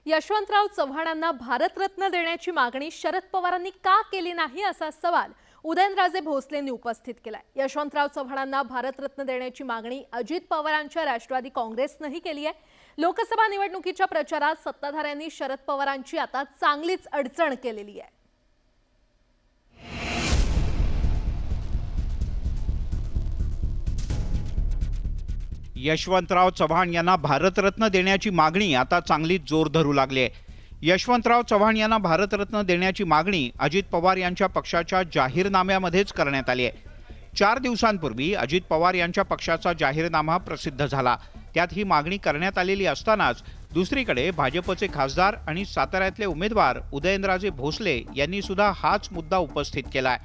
यशवंतराव चव्हाणांना भारतरत्न देण्याची मागणी शरद पवारांनी का केली नाही असा सवाल उदयनराजे भोसलेंनी उपस्थित केलाय। यशवंतराव चव्हाणांना भारतरत्न देण्याची मागणी अजित पवारांच्या राष्ट्रवादी काँग्रेसनेही केली आहे। लोकसभा निवडणुकीच्या प्रचारात सत्ताधाऱ्यांनी शरद पवारांची आता चांगलीच अडचण केलेली आहे। यशवंतराव चव्हाण यांना भारतरत्न देण्याची मागणी आता चांगलीच जोर धरू लागली आहे। यशवंतराव चव्हाण यांना भारतरत्न देण्याची मागणी अजित पवार यांच्या पक्षाच्या जाहीरनाम्यामध्येच करण्यात आली आहे। 4 दिवसांपूर्वी अजित पवार यांच्या पक्षाचा जाहीरनामा प्रसिद्ध झाला। त्यात ही मागणी करण्यात आलेली असतानाच दुसरीकडे भाजपचे खासदार आणि साताऱ्यातले उमेदवार उदयनराजे भोसले यांनी सुद्धा हाच मुद्दा उपस्थित केलाय।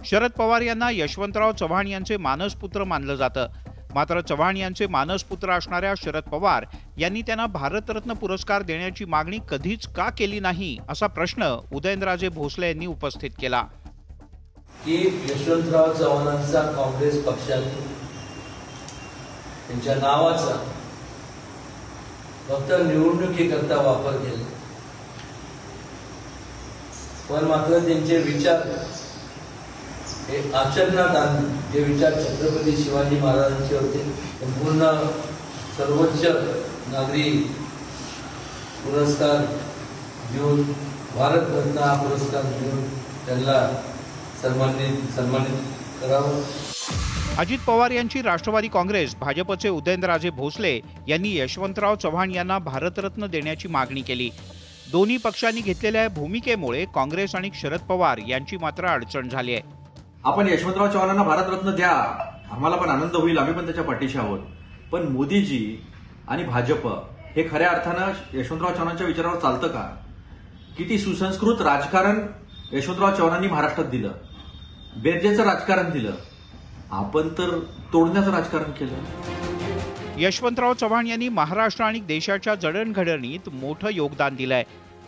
शरद पवार यांना यशवंतराव चव्हाण यांचे मानसपुत्र मानलं जातं। मात्र चव्हाण यांचे मानसपुत्र असणाऱ्या शरद पवार यांनी त्यांना भारतरत्न पुरस्कार देण्याची मागणी कधीच का केली नाही असा प्रश्न उदयनराजे भोसले यांनी उपस्थित केला। की यशवंतराव चव्हाणांचा काँग्रेस पक्षाने त्यांच्या नावाचा फक्त निवडणुकीकरता वापर केला, पण मात्र त्यांचे विचार हे आचरणात आणून जे विचार छत्रपती शिवाजी महाराजांचे होते पूर्ण सर्वोच्च नागरी पुरस्कार देऊन भारतरत्न हा पुरस्कार देऊन त्यांना सन्मानित करावं। अजित पवार यांची राष्ट्रवादी काँग्रेस भाजपचे उदयनराजे भोसले यांनी यशवंतराव चव्हाण यांना भारतरत्न देण्याची मागणी केली। दोन्ही पक्षांनी घेतलेल्या भूमिकेमुळे काँग्रेस आणि शरद पवार यांची मात्र अडचण झाली आहे। आपण यशवंतराव चव्हाणांना भारतरत्न द्या, आम्हाला पण आनंद होईल, आम्ही पण त्याच्या पाठीशी आहोत, पण मोदीजी आणि भाजप हे खऱ्या अर्थानं यशवंतराव चव्हाणांच्या विचारावर चालतं का? किती सुसंस्कृत राजकारण यशवंतराव चव्हाणांनी महाराष्ट्रात दिलं, बेरजेचं राजकारण दिलं, आपण तर तोडण्याचं राजकारण केलं। यशवंतराव चव्हाण यांनी महाराष्ट्र आणि देशाच्या जडणघडणीत मोठं योगदान दिलंय।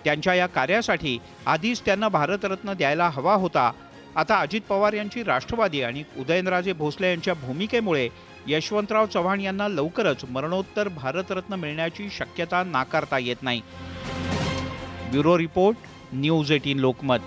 त्यांच्या या कार्यासाठी आधीच त्यांना भारतरत्न द्यायला हवा होता। आता अजित पवार यांची राष्ट्रवादी आणि उदयनराजे भोसले यांच्या भूमिकेमुळे यशवंतराव चव्हाण यांना लवकरच मरणोत्तर भारतरत्न मिळण्याची शक्यता नाकारता येत नाही। Bureau report, news 18 Lokmat.